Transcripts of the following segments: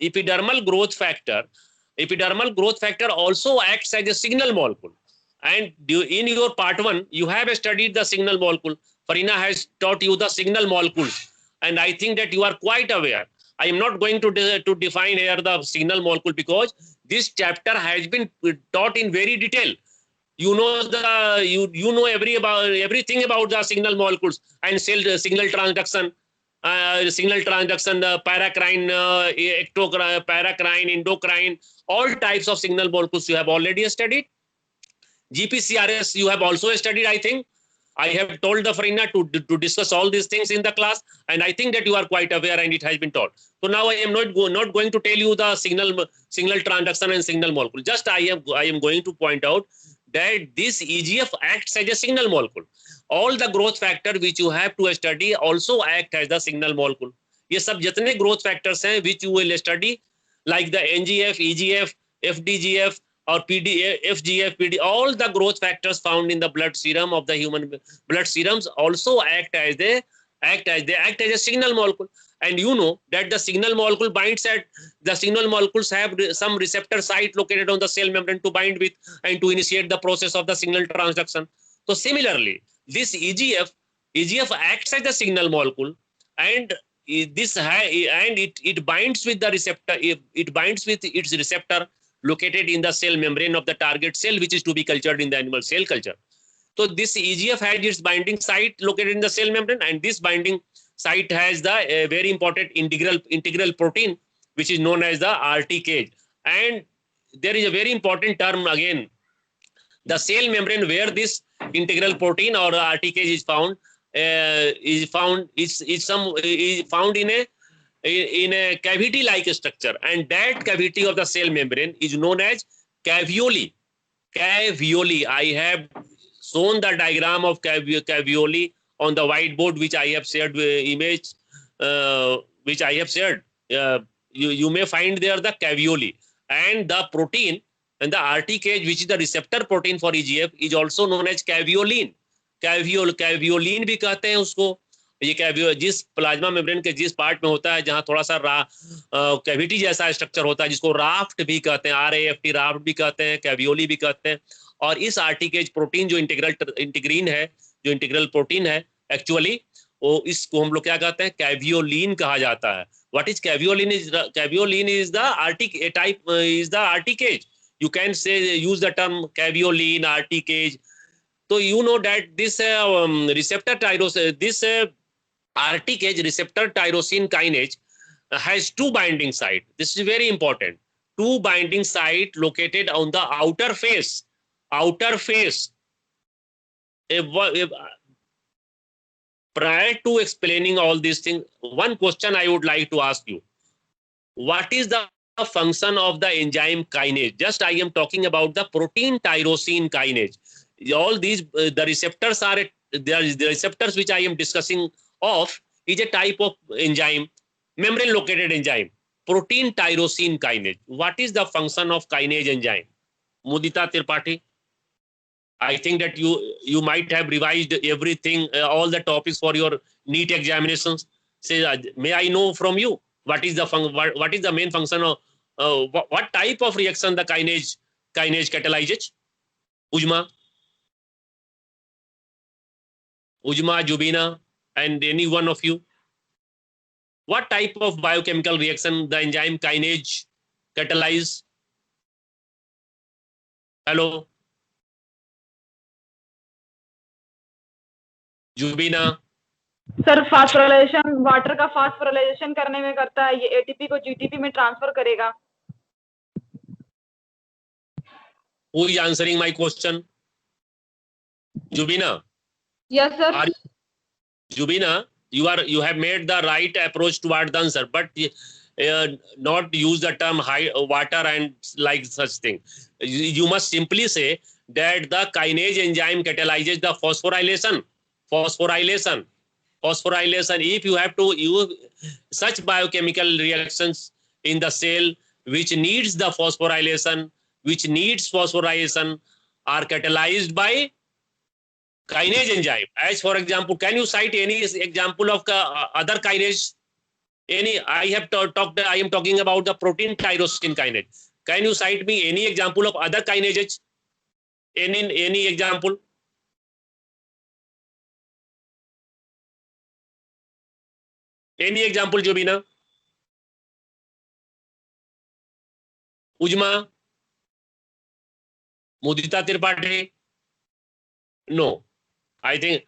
epidermal growth factor. Epidermal growth factor also acts as a signal molecule. And in your part 1, you have studied the signal molecule. Farina has taught you the signal molecules. And I think that you are quite aware. I am not going to define here the signal molecule because this chapter has been taught in very detail. You know you know everything about the signal molecules and cell signal transduction, paracrine, paracrine, endocrine, all types of signal molecules you have already studied. GPCRS you have also studied, I think. I have told the Farina to discuss all these things in the class, and I think that you are quite aware and it has been taught. So now I am not going to tell you the signal transduction and signal molecule. Just I am going to point out that this EGF acts as a signal molecule. All the growth factor which you have to study also act as the signal molecule. ये सब जितने growth factors हैं which you will study, like the NGF, EGF, FDGF, or PD, FGF, PD, all the growth factors found in the blood serum of the human blood serums also act as a signal molecule. And you know that the signal molecule binds at the signal molecules have some receptor site located on the cell membrane to bind with and to initiate the process of the signal transduction. So similarly, this EGF acts as the signal molecule, and it binds with the receptor. It binds with its receptor located in the cell membrane of the target cell, which is to be cultured in the animal cell culture. So this EGF has its binding site located in the cell membrane, and this binding site has the very important integral protein, which is known as the RTK. And there is a very important term again. The cell membrane where this integral protein or RTK is found is found in a cavity-like structure, and that cavity of the cell membrane is known as caveoli. Caveoli. I have shown the diagram of caveoli on the whiteboard, which I have shared image, which I have shared. You may find there the caveoli, and the protein and the RTK, which is the receptor protein for EGF, is also known as caveolin. Caveolin भी कहते हैं उसको. ये जिस plasma membrane के जिस part में होता है जहां थोड़ा सा कैविटी जैसा स्ट्रक्चर होता है, जिसको राफ्ट भी कहते हैं, RAFT राफ्ट भी कहते हैं, कैवियोली भी कहते हैं. और इस आर्टिकेज प्रोटीन जो इंटीग्रीन है, जो इंटीग्रल प्रोटीन है, एक्चुअली वो इसको हम लोग क्या कहते हैं, कैवियोलिन कहा जाता है. What is caveolin? Caveolin is the आर्टिकेज. You can use the term caveolin, RTK. So you know that this receptor tyrosine, this RTK receptor tyrosine kinase has two binding sites. This is very important. Two binding sites located on the outer face. Outer face. Prior to explaining all these things, one question I would like to ask you: what is the function of the enzyme kinase? Just I am talking about the protein tyrosine kinase. All these the receptors are the receptors which I am discussing of is a type of enzyme, membrane located enzyme, protein tyrosine kinase. What is the function of kinase enzyme? Mudita Tripathi, I think that you might have revised everything, all the topics for your NEET examinations. Say, may I know from you what is the main function of what type of reaction the kinase catalyzes? Ujma, Jubina, and any one of you. What type of biochemical reaction the enzyme kinase catalyze? Hello, Jubina. Sir phosphorylation, water का phosphorylation करने में करता है, ये ATP को GTP में transfer करेगा. Who is answering my question? Jubina. Yes sir. Jubina, you have made the right approach toward the answer, but not use the term high water and like such thing. You must simply say that the kinase enzyme catalyzes the phosphorylation. If you have to use such biochemical reactions in the cell which needs the phosphorylation, are catalyzed by kinase enzyme. As for example, can you cite any example of other kinase? I am talking about the protein tyrosine kinase. Can you cite me any example of other kinases? Any example? Any example, Jobina? Ujma? Mudita Tripathi? No. I think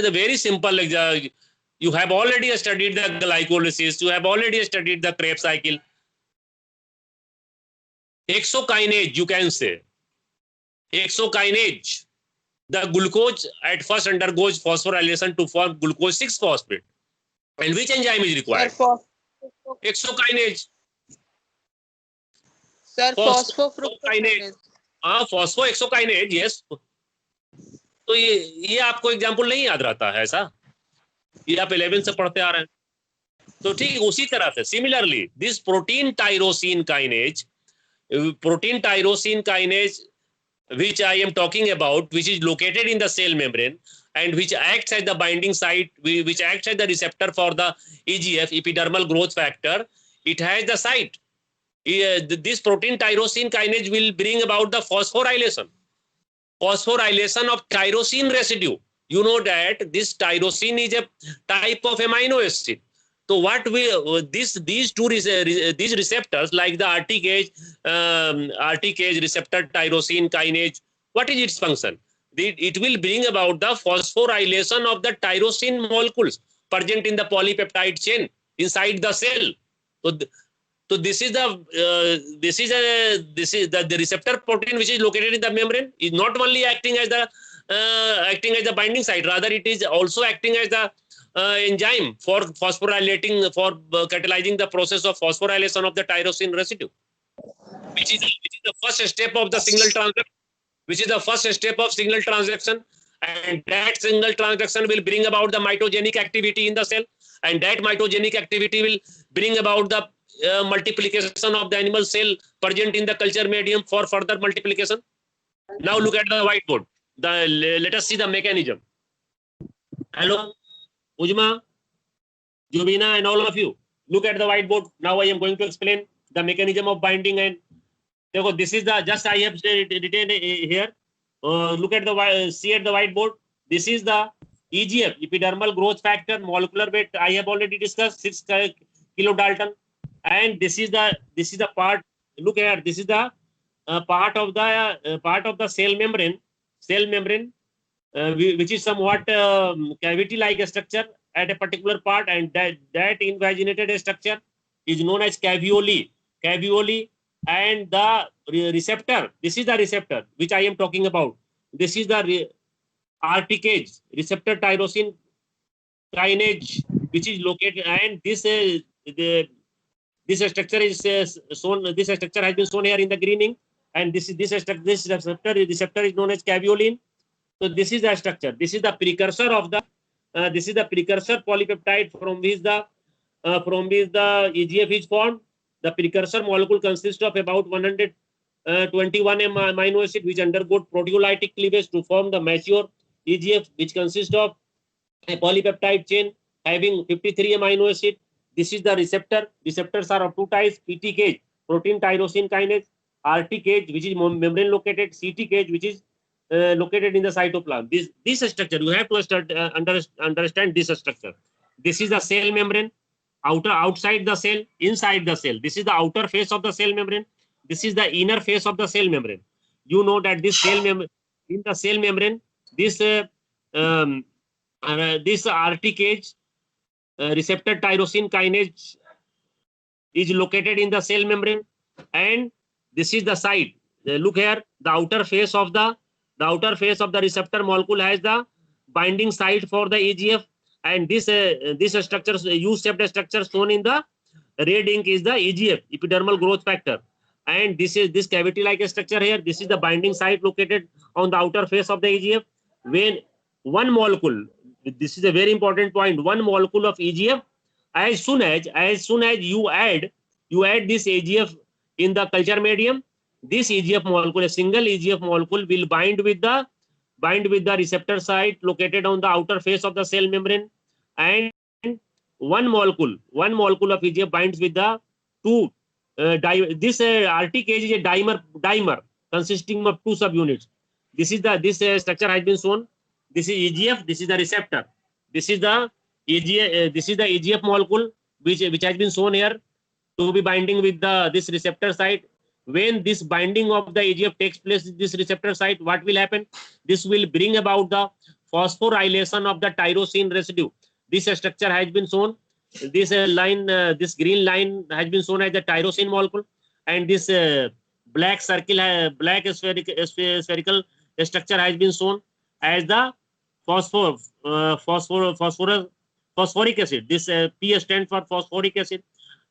the very simple example. You have already studied the glycolysis. You have already studied the Krebs cycle. Hexokinase, you can say. Hexokinase. The glucose at first undergoes phosphorylation to form glucose 6-phosphate. And which enzyme is required? Hexokinase. Sir, phosphofructokinase. Phosphohexokinase, yes. तो ये आपको example नहीं याद रहता है ऐसा? ये आप 11 से पढ़ते आ रहे हैं. तो ठीक उसी तरह से similarly this protein tyrosine kinase which I am talking about, which is located in the cell membrane and which acts as the binding site, which acts as the receptor for the EGF, epidermal growth factor. It has the site. This protein tyrosine kinase will bring about the phosphorylation of tyrosine residue. You know that this tyrosine is a type of amino acid. So what these receptors like the RTKase receptor tyrosine kinase, what is its function? It will bring about the phosphorylation of the tyrosine molecules present in the polypeptide chain inside the cell. So this is the receptor protein which is located in the membrane is not only acting as the binding site, rather it is also acting as the enzyme for phosphorylating, for catalyzing the process of phosphorylation of the tyrosine residue, which is the first step of the signal transaction. And that signal transaction will bring about the mitogenic activity in the cell, and that mitogenic activity will bring about the multiplication of the animal cell present in the culture medium for further multiplication. Now look at the whiteboard. Let us see the mechanism. Hello, Ujma, Jubina, and all of you. Look at the whiteboard. Now I am going to explain the mechanism of binding. And this is the just I have written here. Look at see at the whiteboard. This is the EGF, epidermal growth factor, molecular weight. I have already discussed 6 kilodalton. And this is the part. Look here. This is the part of the cell membrane, which is somewhat cavity-like structure at a particular part, and that invaginated structure is known as caveoli. And the receptor. This is the receptor which I am talking about. This is the RTKase, receptor tyrosine kinase, which is located, and this structure is shown. This structure has been shown here in the greening, and this receptor is known as caveolin. So this is the structure. This is the precursor of the. This is the precursor polypeptide from which the EGF is formed. The precursor molecule consists of about 121 amino acid which undergo proteolytic cleavage to form the mature EGF, which consists of a polypeptide chain having 53 amino acid. This is the receptor. Receptors are of two types: PTKase, protein tyrosine kinase; RTKase, which is membrane located; CTKase, which is located in the cytoplasm. This structure, you have to understand this structure. This is the cell membrane. Outside the cell, inside the cell. This is the outer face of the cell membrane. This is the inner face of the cell membrane. You know that this cell membrane, in the cell membrane, this RTKase receptor tyrosine kinase is located in the cell membrane, and this is the site. Look here, the outer face of the receptor molecule has the binding site for the EGF, and this structure, U-shaped structure shown in the red ink, is the EGF, epidermal growth factor. And this cavity-like structure here. This is the binding site located on the outer face of the EGF. When one molecule, this is a very important point, one molecule of EGF, as soon as you add this EGF in the culture medium, this EGF molecule, a single EGF molecule, will bind with the receptor site located on the outer face of the cell membrane, and one molecule of EGF binds with the two this RTKase is a dimer consisting of two subunits. This structure has been shown. This is EGF, this is the receptor. This is the EGF molecule which has been shown here to be binding with this receptor site. When this binding of the EGF takes place in this receptor site, what will happen? This will bring about the phosphorylation of the tyrosine residue. This structure has been shown. This this green line has been shown as the tyrosine molecule, and this black circle, black spherical structure has been shown as the phosphoric acid. This P stands for phosphoric acid,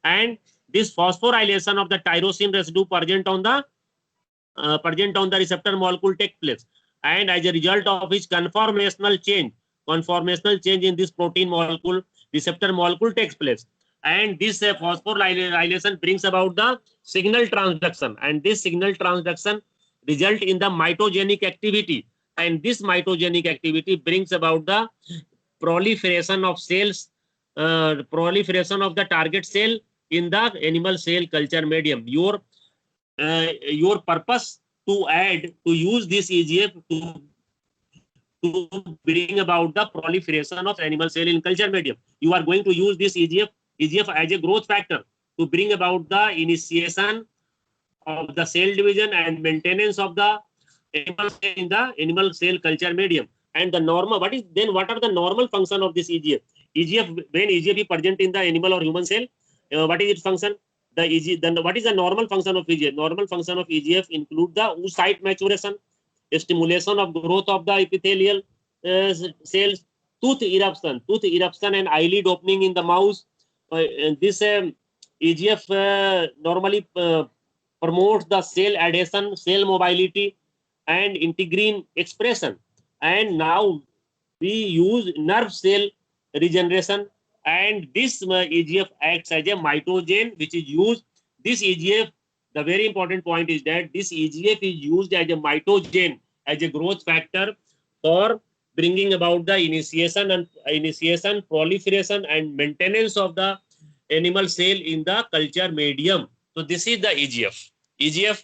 and this phosphorylation of the tyrosine residue present on the receptor molecule takes place, and as a result of which conformational change in this protein molecule receptor molecule takes place, and this phosphorylation brings about the signal transduction, and this signal transduction result in the mitogenic activity, and this mitogenic activity brings about the proliferation of cells, proliferation of the target cell in the animal cell culture medium. Your purpose to use this EGF to bring about the proliferation of animal cell in culture medium. You are going to use this EGF as a growth factor to bring about the initiation of the cell division and maintenance of the animal cell in the animal cell culture medium. And the normal, what are the normal function of this EGF? When EGF is present in the animal or human cell, what is its function? What is the normal function of EGF? Normal function of EGF include the oocyte maturation, stimulation of growth of the epithelial cells, tooth eruption and eyelid opening in the mouse. This EGF normally promotes the cell adhesion, cell mobility, and integrin expression. And now we use nerve cell regeneration, and this EGF acts as a mitogen which is used. This EGF, the very important point is that this EGF is used as a mitogen, as a growth factor for bringing about the initiation, proliferation, and maintenance of the animal cell in the culture medium. So this is the EGF. EGF